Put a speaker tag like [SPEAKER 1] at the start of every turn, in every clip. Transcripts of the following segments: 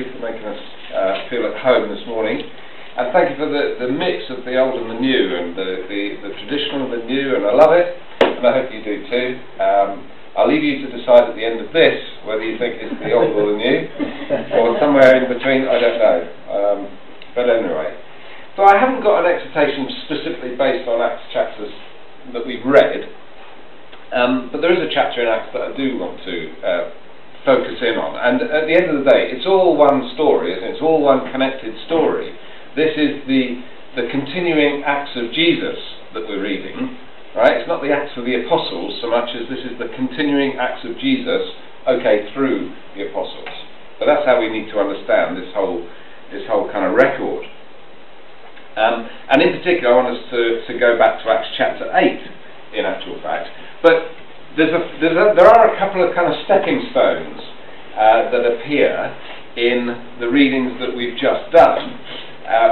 [SPEAKER 1] you for making us feel at home this morning. And thank you for the mix of the old and the new, and the traditional and the new, and I love it, and I hope you do too. I'll leave you to decide at the end of this whether you think it's the old or the new, or somewhere in between, I don't know. But anyway, so I haven't got an exhortation specifically based on Acts chapters that we've read, but there is a chapter in Acts that I do want to focus in on, and at the end of the day it's all one story, isn't it? It's all one connected story. This is the continuing Acts of Jesus that we're reading, right? It's not the Acts of the Apostles so much as this is the continuing Acts of Jesus, okay, through the Apostles. So that's how we need to understand this whole kind of record. And in particular I want us to go back to Acts chapter 8 in actual fact, but there are a couple of kind of stepping stones that appear in the readings that we've just done,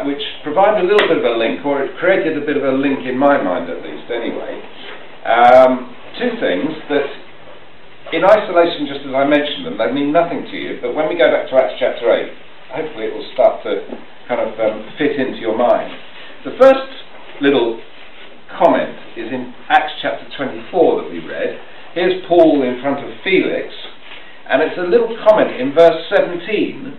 [SPEAKER 1] which provide a little bit of a link, or it created a bit of a link in my mind at least anyway. Two things that in isolation, just as I mentioned them, they mean nothing to you, but when we go back to Acts chapter 8, hopefully it will start to kind of fit into your mind. The first little comment is in Acts chapter 24 that we read. Here's Paul in front of Felix, and it's a little comment in verse 17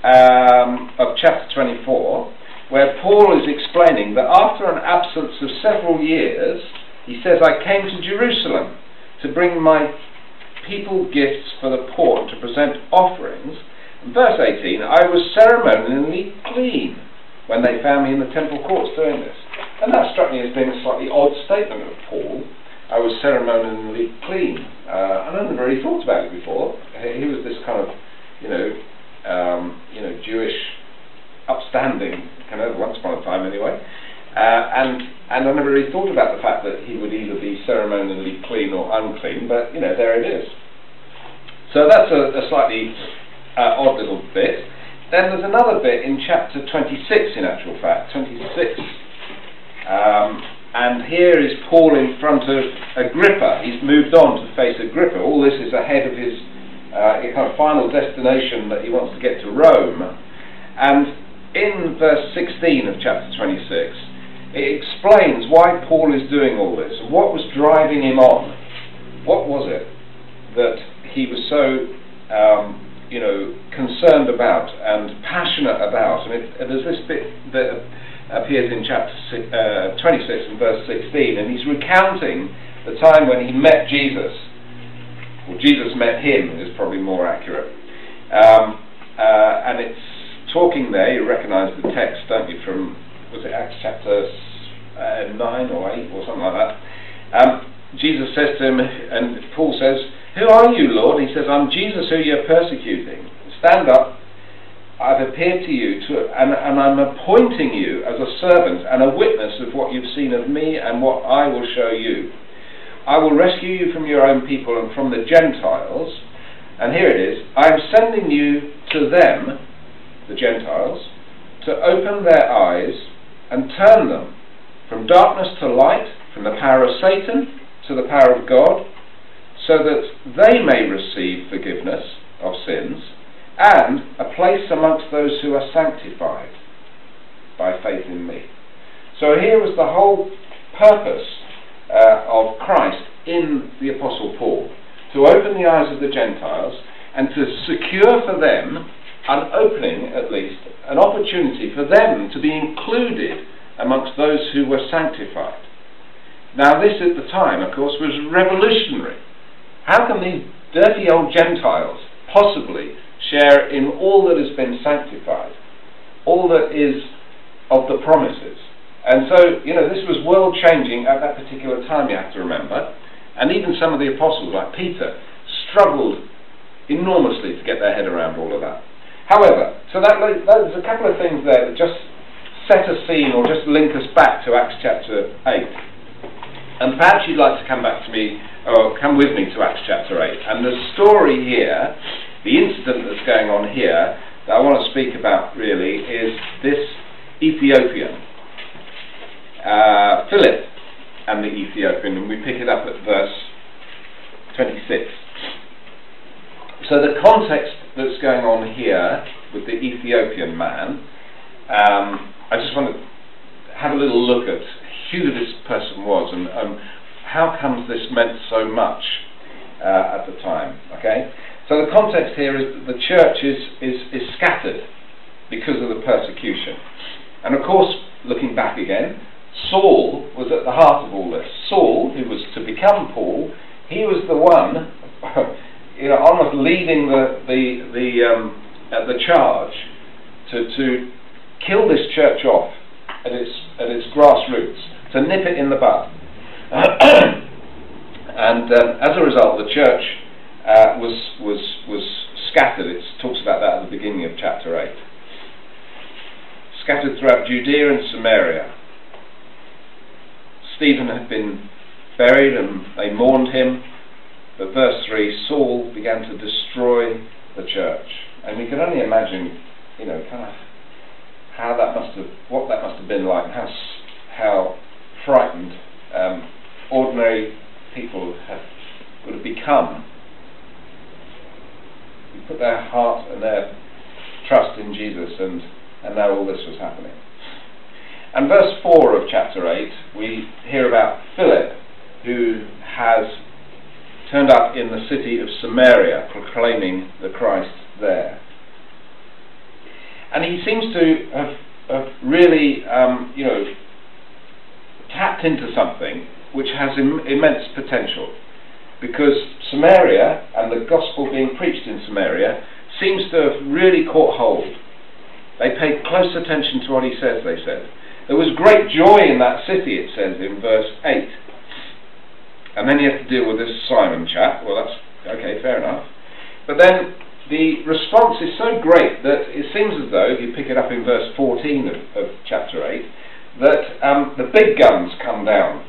[SPEAKER 1] of chapter 24, where Paul is explaining that after an absence of several years, he says, I came to Jerusalem to bring my people gifts for the poor and to present offerings. And verse 18, I was ceremonially clean when they found me in the temple courts doing this. And that struck me as being a slightly odd statement of Paul. I was ceremonially clean. I never really thought about it before. He was this kind of, Jewish, upstanding kind of, once upon a time anyway. And I never really thought about the fact that he would either be ceremonially clean or unclean. But there it is. So that's a slightly odd little bit. Then there's another bit in chapter 26, in actual fact, 26. And here is Paul in front of Agrippa. He's moved on to face Agrippa. All this is ahead of his kind of final destination that he wants to get to Rome. And in verse 16 of chapter 26, it explains why Paul is doing all this, and what was driving him on. What was it that he was so concerned about and passionate about? And there's this bit that appears in chapter 26 and verse 16, and he's recounting the time when he met Jesus, or Jesus met him is probably more accurate, and it's talking there, you recognise the text, don't you, from, was it Acts chapter 9 or 8 or something like that. Jesus says to him, and Paul says, who are you, Lord? And he says, I'm Jesus who you're persecuting. Stand up, I've appeared to you, and I'm appointing you as a servant and a witness of what you've seen of me and what I will show you. I will rescue you from your own people and from the Gentiles. And here it is, I am sending you to them, the Gentiles, to open their eyes and turn them from darkness to light, from the power of Satan to the power of God, so that they may receive forgiveness of sins and a place amongst those who are sanctified by faith in me. So here was the whole purpose of Christ in the Apostle Paul, to open the eyes of the Gentiles and to secure for them an opening, at least, an opportunity for them to be included amongst those who were sanctified. Now this at the time, of course, was revolutionary. How can these dirty old Gentiles possibly share in all that has been sanctified, all that is of the promises? And so, this was world-changing at that particular time, you have to remember. And even some of the apostles, like Peter, struggled enormously to get their head around all of that. However, so there's a couple of things there that just set a scene or just link us back to Acts chapter 8. And perhaps you'd like to come back to me, or come with me to Acts chapter 8. And the story here, the incident that's going on here, that I want to speak about really, is this Ethiopian. Philip and the Ethiopian, and we pick it up at verse 26. So the context that's going on here with the Ethiopian man, I just want to have a little look at who this person was and how comes this meant so much at the time. Okay, so the context here is that the church is scattered because of the persecution, and of course, looking back again, Saul was at the heart of all this. Saul, who was to become Paul, he was the one, almost leading the charge to kill this church off at its grassroots, to nip it in the bud. And as a result, the church was scattered. It talks about that at the beginning of chapter 8. Scattered throughout Judea and Samaria. Stephen had been buried and they mourned him, but verse 3, Saul began to destroy the church. And we can only imagine, kind of what that must have been like, how frightened ordinary people would have become. They put their heart and their trust in Jesus, and now all this was happening. And verse 4 of chapter 8, we hear about Philip, who has turned up in the city of Samaria, proclaiming the Christ there. And he seems to have really, tapped into something which has immense potential, because Samaria and the gospel being preached in Samaria seems to have really caught hold. They paid close attention to what he says, they said. There was great joy in that city, it says in verse 8. And then you have to deal with this Simon chap. Well, that's okay, fair enough. But then the response is so great that it seems as though, if you pick it up in verse 14 of chapter 8, that the big guns come down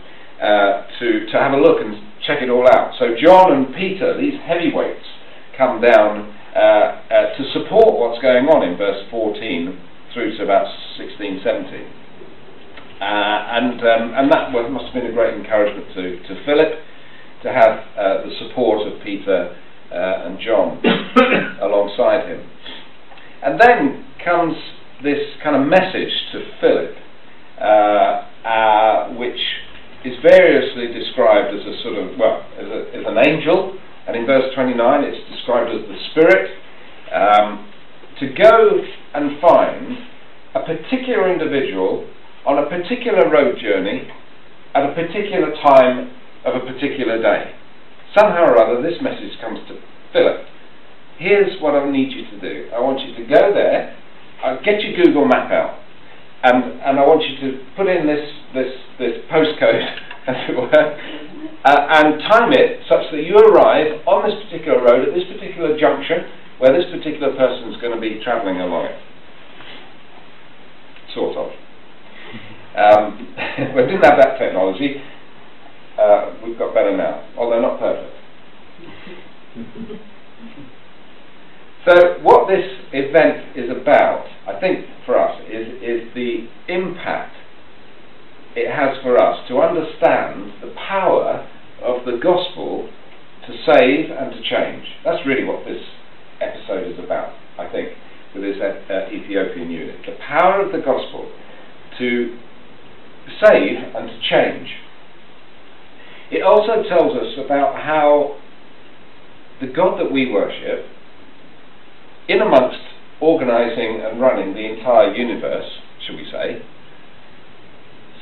[SPEAKER 1] to have a look and check it all out. So John and Peter, these heavyweights, come down to support what's going on in verse 14 through to about 16, 17. And that must have been a great encouragement to Philip, to have the support of Peter and John alongside him. And then comes this kind of message to Philip, which is variously described as a sort of, as an angel, and in verse 29 it's described as the Spirit, to go and find a particular individual on a particular road journey at a particular time of a particular day. Somehow or other this message comes to Philip. Here's what I need you to do. I want you to go there, get your Google map out, and I want you to put in this postcode, as it were, and time it such that you arrive on this particular road at this particular junction where this particular person is going to be travelling along it. Sort of. We didn't have that technology. We've got better now, although not perfect. So what this event is about, I think, for us, is the impact it has for us to understand the power of the gospel to save and to change. That's really what this episode is about, I think, with this Ethiopian eunuch. The power of the gospel to save and to change. It also tells us about how the God that we worship, in amongst organising and running the entire universe, shall we say,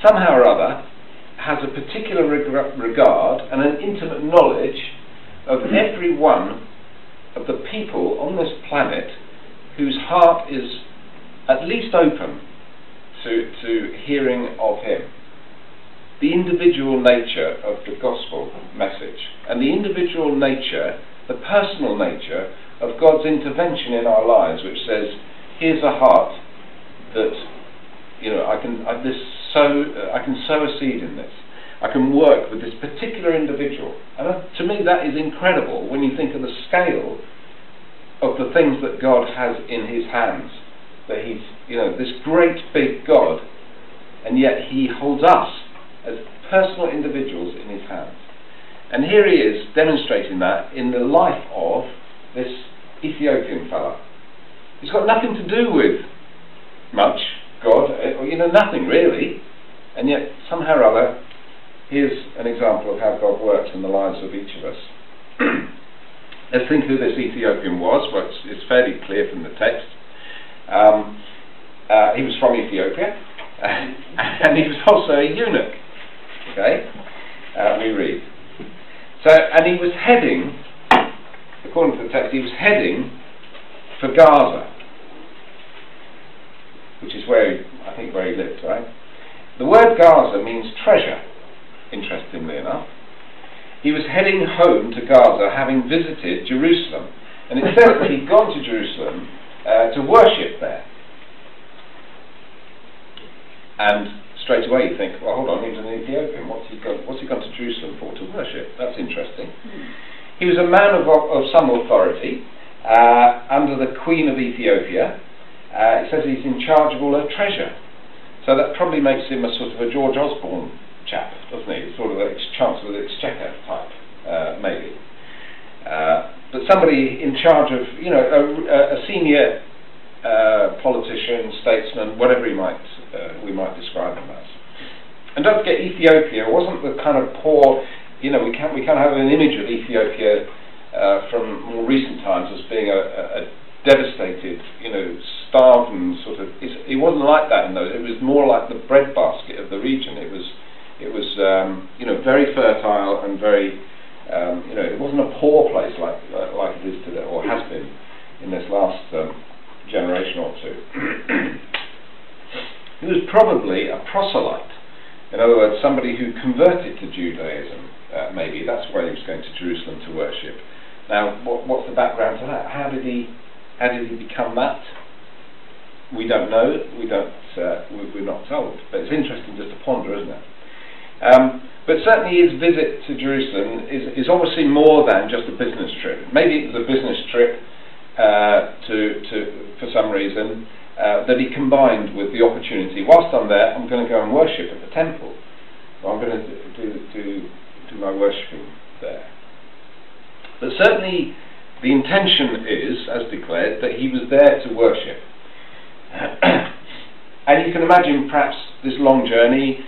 [SPEAKER 1] somehow or other has a particular regard and an intimate knowledge of every one of the people on this planet whose heart is at least open to hearing of him. The individual nature of the gospel message, and the individual nature, the personal nature of God's intervention in our lives, which says, here's a heart that, I can sow a seed in this. I can work with this particular individual. And to me that is incredible when you think of the scale of the things that God has in his hands. That he's, this great big God, and yet he holds us as personal individuals in his hands. And here he is demonstrating that in the life of this Ethiopian fella. It's got nothing to do with much, God, nothing really. And yet, somehow or other, here's an example of how God works in the lives of each of us. Let's think who this Ethiopian was. Well, it's fairly clear from the text. He was from Ethiopia, and he was also a eunuch. Okay, we read. So, and he was heading, according to the text, he was heading for Gaza, which is where he lived, right? The word Gaza means treasure, interestingly enough. He was heading home to Gaza, having visited Jerusalem, and it says that he'd gone to Jerusalem to worship there. And straight away you think, well, hold on, he's an Ethiopian. What's he gone to Jerusalem for? To worship? That's interesting. He was a man of some authority under the Queen of Ethiopia. It says he's in charge of all her treasure. So that probably makes him a sort of a George Osborne chap, doesn't he? Sort of a Chancellor of the Exchequer type, maybe. But somebody in charge of, a senior politician, statesman, whatever we might describe him as. And don't forget, Ethiopia wasn't the kind of poor, we can't have an image of Ethiopia from more recent times as being a devastated, starved and sort of. It wasn't like that in those. It was more like the breadbasket of the region. It was very fertile and very, it wasn't a poor place like it is today, or has been in this last generation or two. He was probably a proselyte. In other words, somebody who converted to Judaism. Maybe that's why he was going to Jerusalem to worship. Now, what's the background to that? How did he become that? We don't know. We're not told. But it's interesting just to ponder, isn't it? But certainly his visit to Jerusalem is obviously more than just a business trip. Maybe it was a business trip for some reason that he combined with the opportunity. Whilst I'm there, I'm going to go and worship at the temple. I'm going to do my worshipping there. But certainly the intention is, as declared, that he was there to worship. And you can imagine perhaps this long journey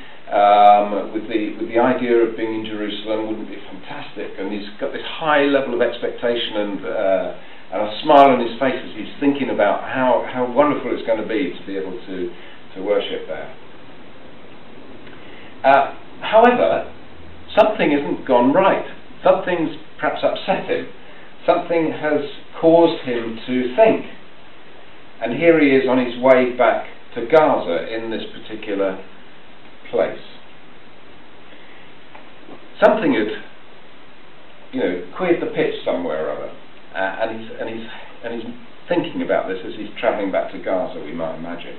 [SPEAKER 1] with the idea of being in Jerusalem wouldn't be fantastic, and he's got this high level of expectation and a smile on his face as he's thinking about how wonderful it's going to be able to worship there. However, something hasn't gone right. Something's perhaps upset him. Something has caused him to think. And here he is on his way back to Gaza in this particular place. Something had, queered the pitch somewhere or other. And he's thinking about this as he's travelling back to Gaza, we might imagine.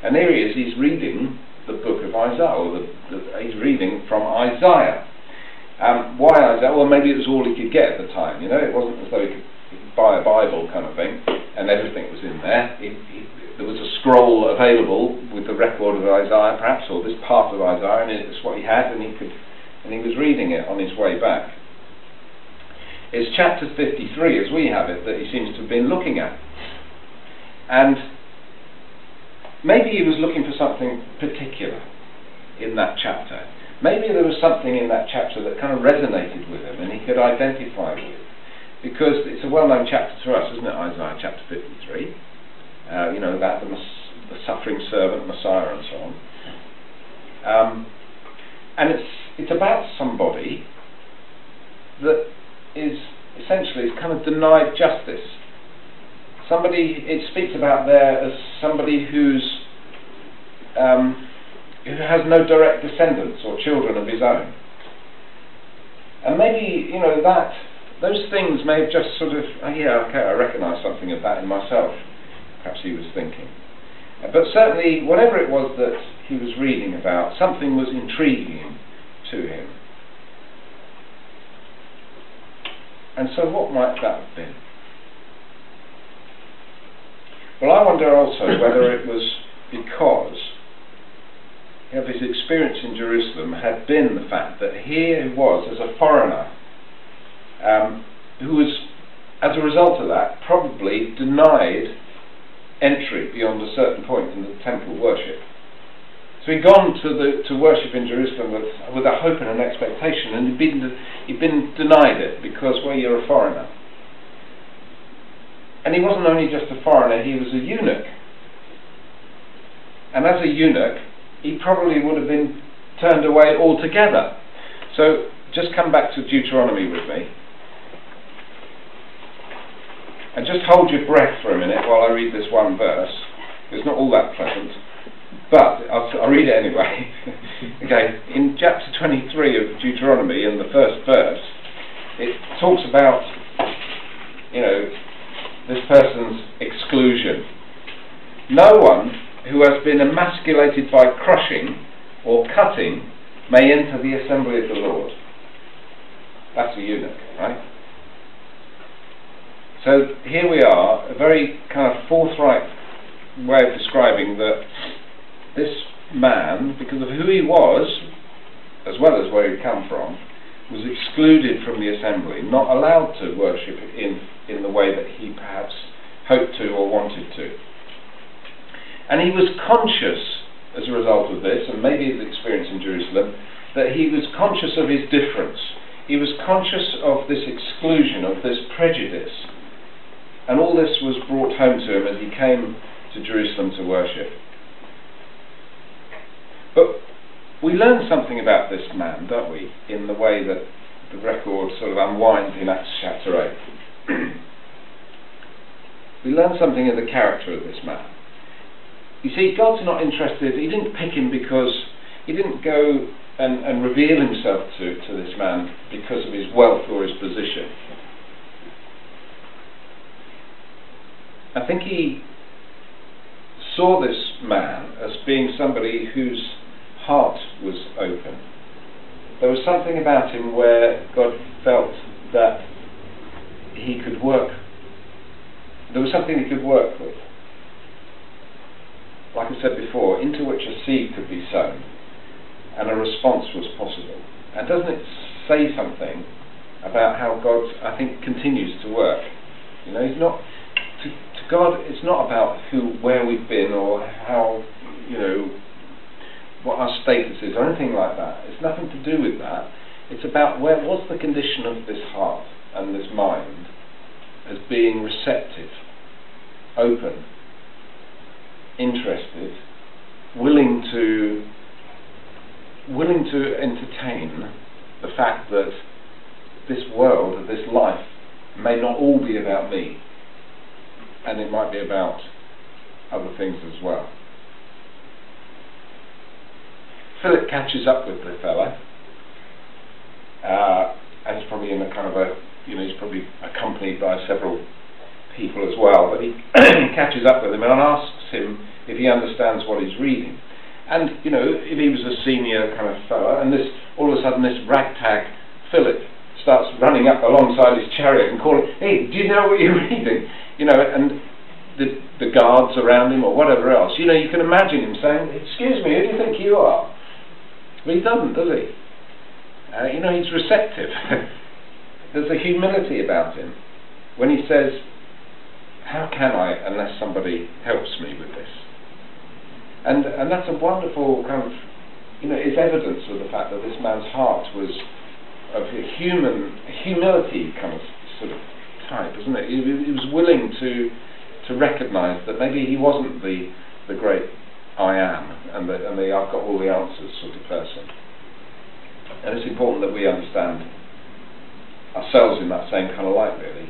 [SPEAKER 1] And there he is, he's reading the book of Isaiah, or he's reading from Isaiah. Why Isaiah? Well, maybe it was all he could get at the time. It wasn't as though he could buy a Bible kind of thing, and everything was in there. There was a scroll available with the record of Isaiah, perhaps, or this part of Isaiah, and it's what he had, and he was reading it on his way back. It's chapter 53, as we have it, that he seems to have been looking at. And maybe he was looking for something particular in that chapter. Maybe there was something in that chapter that kind of resonated with him and he could identify with. Because it's a well-known chapter to us, isn't it, Isaiah chapter 53? About the suffering servant, Messiah, and so on. And it's about somebody that is essentially kind of denied justice. Somebody, it speaks about there as somebody who has no direct descendants or children of his own. And maybe, those things may have just sort of, I recognise something of that in myself, perhaps he was thinking. But certainly, whatever it was that he was reading about, something was intriguing to him. And so what might that have been? Well, I wonder also whether it was because his experience in Jerusalem had been the fact that here he was as a foreigner who was, as a result of that, probably denied entry beyond a certain point in the temple worship. So he'd gone to worship in Jerusalem with a hope and an expectation, and he'd been denied it because, well, you're a foreigner. And he wasn't only just a foreigner, he was a eunuch. And as a eunuch, he probably would have been turned away altogether. So just come back to Deuteronomy with me. And just hold your breath for a minute while I read this one verse. It's not all that pleasant, but I'll read it anyway. Okay, in chapter 23 of Deuteronomy, in the first verse, it talks about, this person's exclusion. No one who has been emasculated by crushing or cutting may enter the assembly of the Lord. That's a eunuch, right? So here we are, a very kind of forthright way of describing that this man, because of who he was, as well as where he'd come from, was excluded from the assembly, not allowed to worship in the way that he perhaps hoped to or wanted to. And he was conscious, as a result of this, and maybe his experience in Jerusalem, that he was conscious of his difference. He was conscious of this exclusion, of this prejudice. And all this was brought home to him as he came to Jerusalem to worship. But we learn something about this man, don't we, in the way that the record sort of unwinds in Acts chapter 8. We learn something of the character of this man. You see, God's not interested, he didn't pick him because, he didn't go and reveal himself to this man because of his wealth or his position. I think he saw this man as being somebody whose heart was open. There was something about him where God felt that he could work. There was something he could work with. Like I said before, into which a seed could be sown and a response was possible. And doesn't it say something about how God, I think, continues to work? He's not, to God, it's not about where we've been or how, what our status is or anything like that. It's nothing to do with that. It's about what's the condition of this heart and this mind as being receptive, open, interested, willing to entertain the fact that this world, this life, may not all be about me, and it might be about other things as well. Philip catches up with the fella, and he's probably in a kind of he's probably accompanied by several people as well, but he catches up with him and asks him if he understands what he's reading. And, if he was a senior kind of fella, and all of a sudden this ragtag Philip starts running up alongside his chariot and calling, "Hey, do you know what you're reading?" And the guards around him or whatever else, you can imagine him saying, "Excuse me, who do you think you are?" But he doesn't, does he? He's receptive. There's a humility about him when he says, "How can I unless somebody helps me with this?" And that's a wonderful kind of, it's evidence of the fact that this man's heart was of a humility kind of sort of type, isn't it? He was willing to recognise that maybe he wasn't the great I am and the I've got all the answers sort of person. And it's important that we understand ourselves in that same kind of light, really.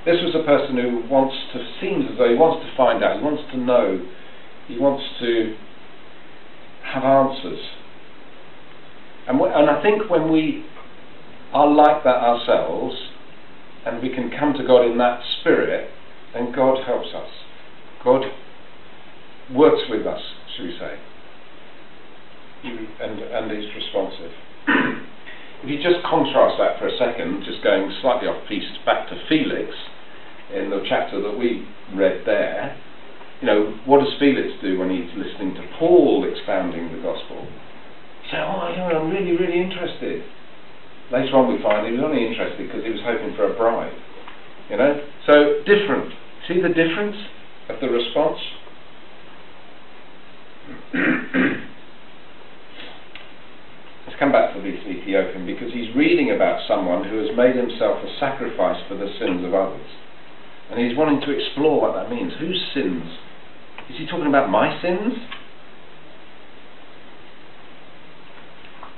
[SPEAKER 1] This was a person who seems as though he wants to find out, he wants to know, he wants to have answers. And I think when we are like that ourselves, and we can come to God in that spirit, then God helps us. God works with us, shall we say, and is responsive. If you just contrast that for a second, just going slightly off piste back to Felix, in the chapter that we read there, what does Felix do when he's listening to Paul expounding the gospel? He says, I'm really, really interested. Later on we find he was only interested because he was hoping for a bride. So different. See the difference? of the response? Let's come back to this Ethiopian, because he's reading about someone who has made himself a sacrifice for the sins of others. And he's wanting to explore what that means. Whose sins? Is he talking about my sins?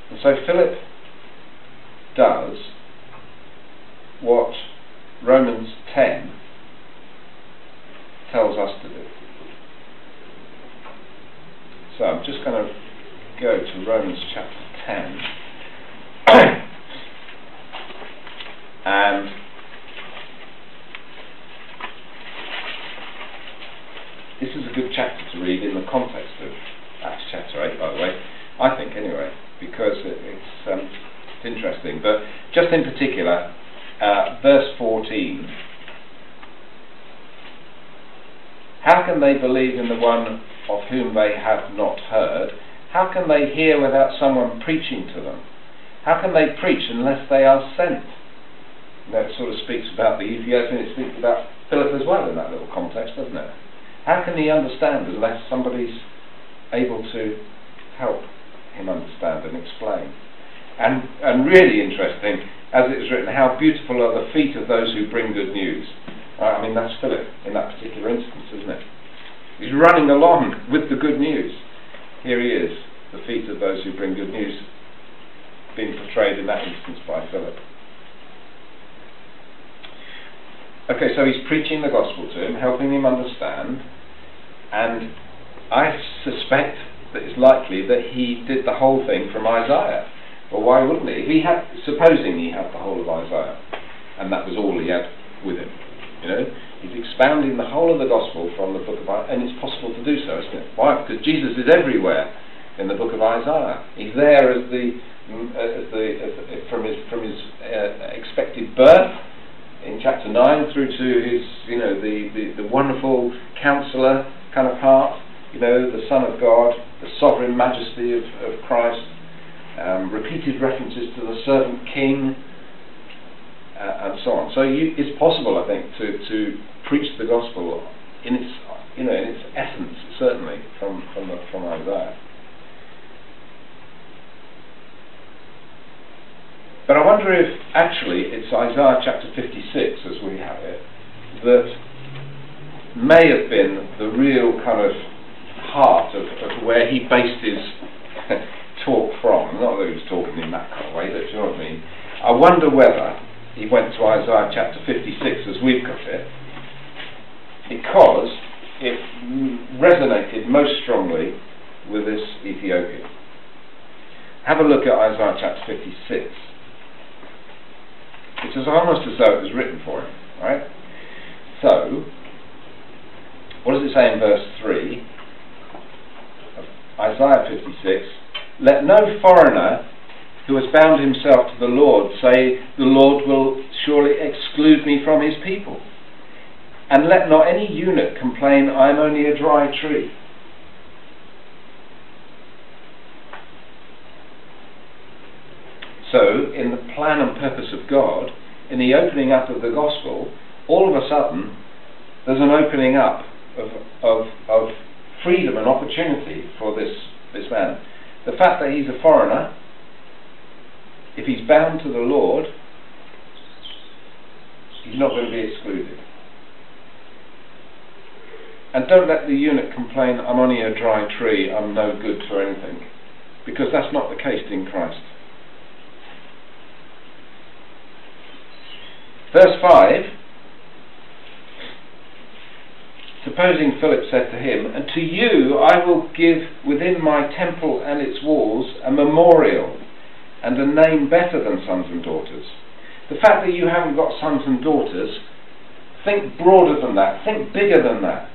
[SPEAKER 1] And so Philip does what Romans 10 tells us to do. So I'm just going to go to Romans chapter 10 and this is a good chapter to read in the context of Acts chapter 8, by the way, I think anyway, because it's interesting. But just in particular, verse 14, how can they believe in the one of whom they have not heard? How can they hear without someone preaching to them? How can they preach unless they are sent? And that sort of speaks about the Ethiopian, it speaks about Philip as well in that little context, doesn't it? How can he understand unless somebody's able to help him understand and explain? And really interesting, as it is written, how beautiful are the feet of those who bring good news. I mean, that's Philip in that particular instance, isn't it? He's running along with the good news. Here he is, the feet of those who bring good news, being portrayed in that instance by Philip. Okay, so he's preaching the gospel to him, helping him understand, and I suspect that it's likely that he did the whole thing from Isaiah. Well, why wouldn't he? If he had, supposing he had the whole of Isaiah, and that was all he had with him, you know, he's expounding the whole of the gospel from the book of Isaiah, and it's possible to do so, isn't it? Why? Because Jesus is everywhere in the book of Isaiah. He's there as from his expected birth in chapter 9 through to his, you know, the wonderful counselor kind of part, you know, the Son of God, the sovereign majesty of Christ, repeated references to the servant king, and so on. So it's possible, I think, to preach the gospel in its, you know, in its essence, certainly from Isaiah. But I wonder if actually it's Isaiah chapter 56, as we have it, that may have been the real kind of heart of where he based his talk from. Not that he was talking in that kind of way, but do you know what I mean? I wonder whether he went to Isaiah chapter 56 as we've got it, because it resonated most strongly with this Ethiopian. Have a look at Isaiah chapter 56. It's almost as though it was written for him, right? So, what does it say in verse 3 of Isaiah 56? Let no foreigner who has bound himself to the Lord say, the Lord will surely exclude me from his people. And let not any eunuch complain, I am only a dry tree. So, in the plan and purpose of God, in the opening up of the gospel, all of a sudden, there's an opening up of freedom and opportunity for this man. The fact that he's a foreigner, if he's bound to the Lord, he's not going to be excluded. And don't let the eunuch complain, I'm only a dry tree, I'm no good for anything. Because that's not the case in Christ. Verse 5, supposing Philip said to him, and to you I will give within my temple and its walls a memorial and a name better than sons and daughters. The fact that you haven't got sons and daughters, think broader than that, think bigger than that.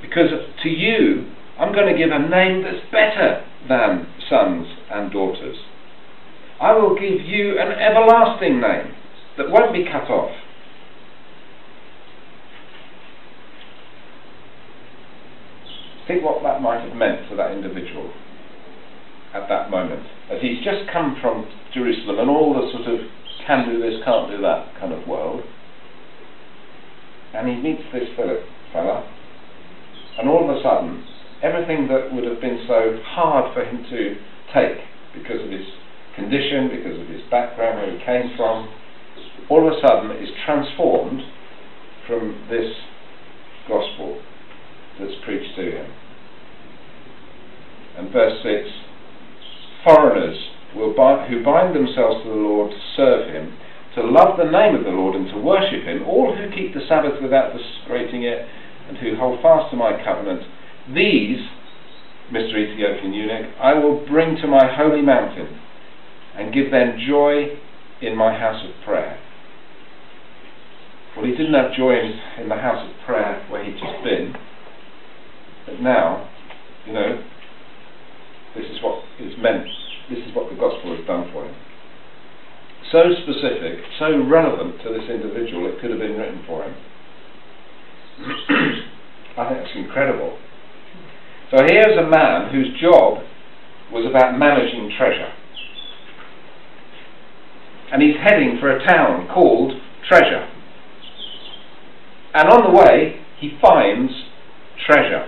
[SPEAKER 1] Because to you, I'm going to give a name that's better than sons and daughters. I will give you an everlasting name that won't be cut off. Think what that might have meant to that individual at that moment, as he's just come from Jerusalem and all the sort of can do this, can't do that kind of world, and he meets this Philip fella And all of a sudden, everything that would have been so hard for him to take because of his condition, because of his background, where he came from, all of a sudden is transformed from this gospel that's preached to him. And verse 6, foreigners who bind themselves to the Lord to serve him, to love the name of the Lord and to worship him, all who keep the Sabbath without desecrating it and who hold fast to my covenant, these, Mr. Ethiopian Eunuch, I will bring to my holy mountain and give them joy in my house of prayer. Well, he didn't have joy in the house of prayer where he'd just been, but now, this is what is meant, this is what the gospel has done for him. So specific, so relevant to this individual, it could have been written for him. I think that's incredible. So here's a man whose job was about managing treasure. And he's heading for a town called Treasure. And on the way, he finds treasure.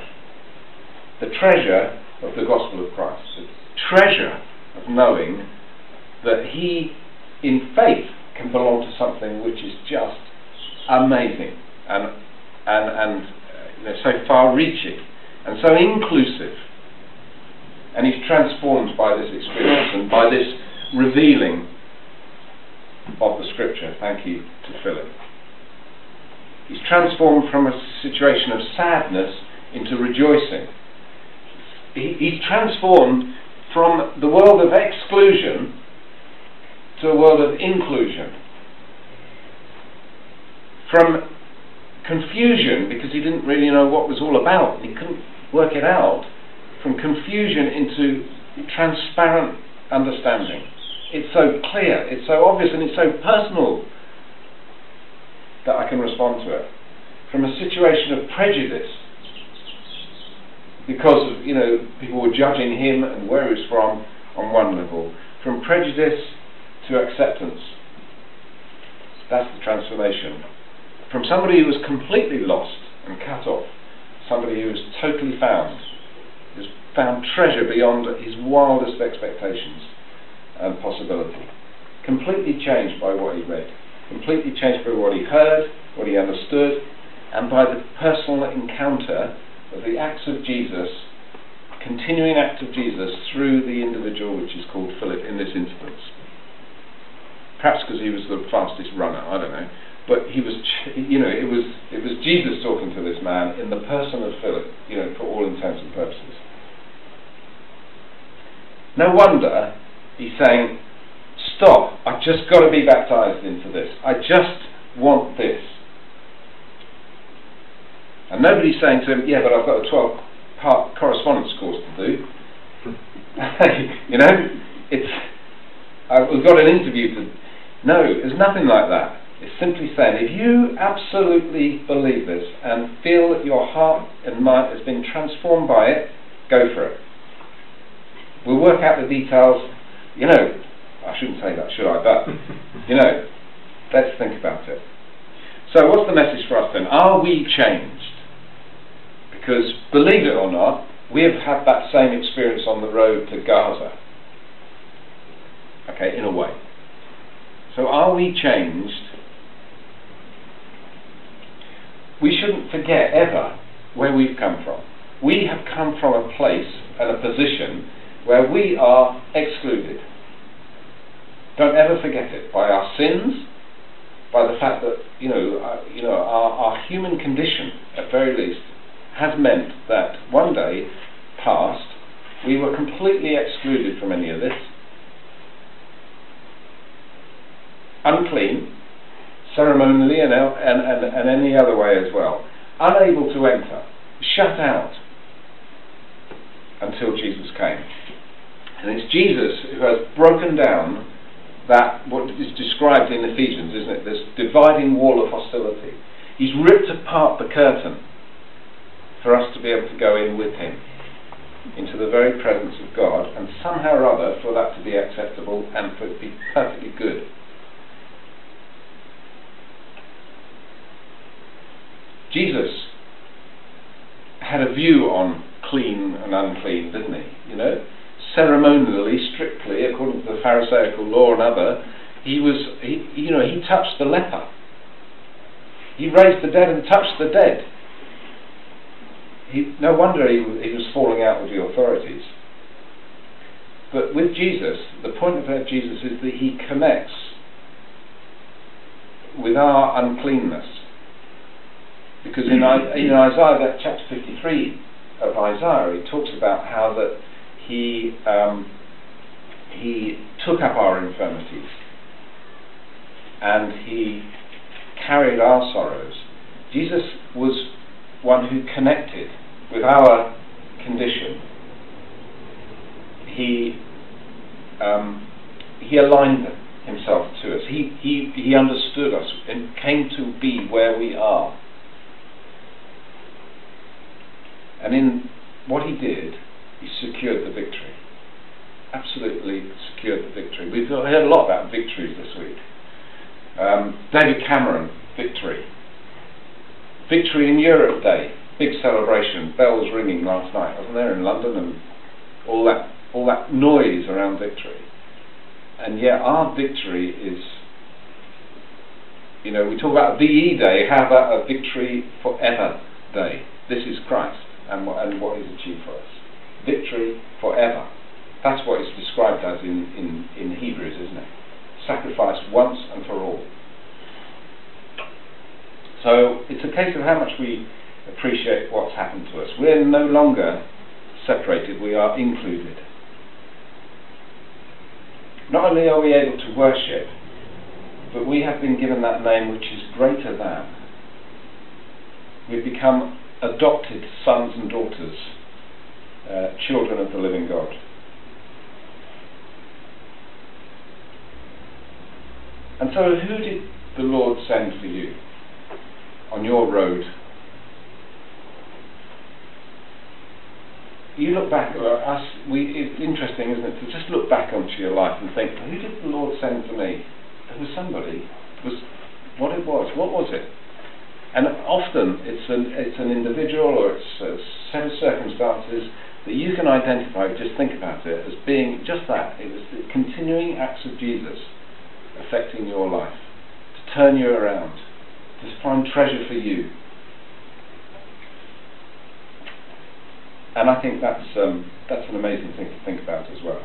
[SPEAKER 1] The treasure of the gospel of Christ. The treasure of knowing that he, in faith, can belong to something which is just amazing and so far-reaching and so inclusive. And he's transformed by this experience and by this revealing of the Scripture. Thank you to Philip. He's transformed from a situation of sadness into rejoicing. He's transformed from the world of exclusion to a world of inclusion. From confusion, because he didn't really know what it was all about, he couldn't work it out, from confusion into transparent understanding. It's so clear, it's so obvious, and it's so personal that I can respond to it. From a situation of prejudice, because of, people were judging him and where he was from on one level, from prejudice to acceptance. That's the transformation. From somebody who was completely lost and cut off, somebody who was totally found, who's found treasure beyond his wildest expectations and possibility. Completely changed by what he read, completely changed by what he heard, what he understood, and by the personal encounter of the acts of Jesus, continuing act of Jesus through the individual which is called Philip in this instance. Perhaps because he was the fastest runner, I don't know. But he was, it was Jesus talking to this man in the person of Philip, for all intents and purposes. No wonder he's saying, stop, I've just got to be baptized into this. I just want this. And nobody's saying to him, yeah, but I've got a 12-part correspondence course to do. We've got an interview to... No, there's nothing like that. It's simply saying, if you absolutely believe this and feel that your heart and mind has been transformed by it, go for it. We'll work out the details. I shouldn't say that, should I? But, let's think about it. So what's the message for us then? Are we changed? Because, believe it or not, we have had that same experience on the road to Gaza. Okay, in a way. So are we changed? We shouldn't forget ever where we've come from. We have come from a place and a position where we are excluded. Don't ever forget it. By our sins, by the fact that our human condition, at very least, has meant that one day past we were completely excluded from any of this. Unclean, ceremonially and any other way as well, unable to enter, shut out until Jesus came. And it's Jesus who has broken down that, what is described in Ephesians, isn't it, this dividing wall of hostility. He's ripped apart the curtain for us to be able to go in with him into the very presence of God, and somehow or other for that to be acceptable and for it to be perfectly good. Jesus had a view on clean and unclean, didn't he? You know, ceremonially, strictly, according to the Pharisaical law and other, he touched the leper. He raised the dead and touched the dead. No wonder he was falling out with the authorities. But with Jesus, the point about Jesus is that he connects with our uncleanness. Because in Isaiah, that chapter 53 of Isaiah, he talks about how that he took up our infirmities and he carried our sorrows. Jesus was one who connected with our condition. He aligned himself to us. He understood us and came to be where we are. And in what he did, he secured the victory. Absolutely secured the victory. We've heard a lot about victories this week. David Cameron, victory. Victory in Europe Day, big celebration, bells ringing last night, wasn't there, in London, and all that noise around victory. And yet our victory is, we talk about VE Day. How about a victory forever day? This is Christ and what he's achieved for us. Victory forever. That's what it's described as in Hebrews, isn't it? Sacrifice once and for all. So it's a case of how much we appreciate what's happened to us. We're no longer separated, we are included. Not only are we able to worship, but we have been given that name which is greater than. We've become adopted sons and daughters, children of the living God. And so who did the Lord send for you on your road? You look back at us, it's interesting, isn't it, to just look back onto your life and think, who did the Lord send for me? There was somebody. It was what it was. What was it? And often it's an individual or it's a set of circumstances that you can identify, just think about it, as being just that. It was the continuing acts of Jesus affecting your life, to turn you around, to find treasure for you. And I think that's an amazing thing to think about as well.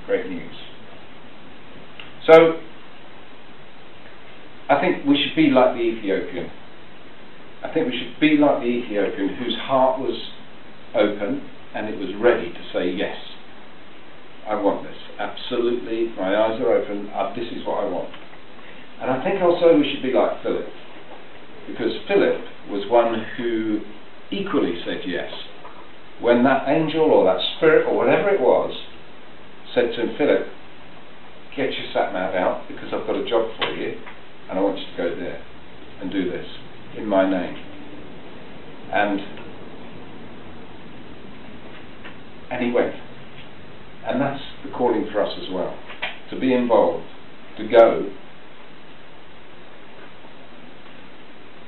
[SPEAKER 1] Great news. So, I think we should be like the Ethiopian. I think we should be like the Ethiopian whose heart was open and it was ready to say, yes, I want this. Absolutely, my eyes are open, this is what I want. And I think also we should be like Philip, because Philip was one who equally said yes. When that angel or that spirit or whatever it was said to him, Philip, get your sat-nav out because I've got a job for you and I want you to go there and do this in my name. And he went. And that's the calling for us as well, to be involved, to go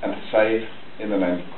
[SPEAKER 1] and to save in the name of Christ.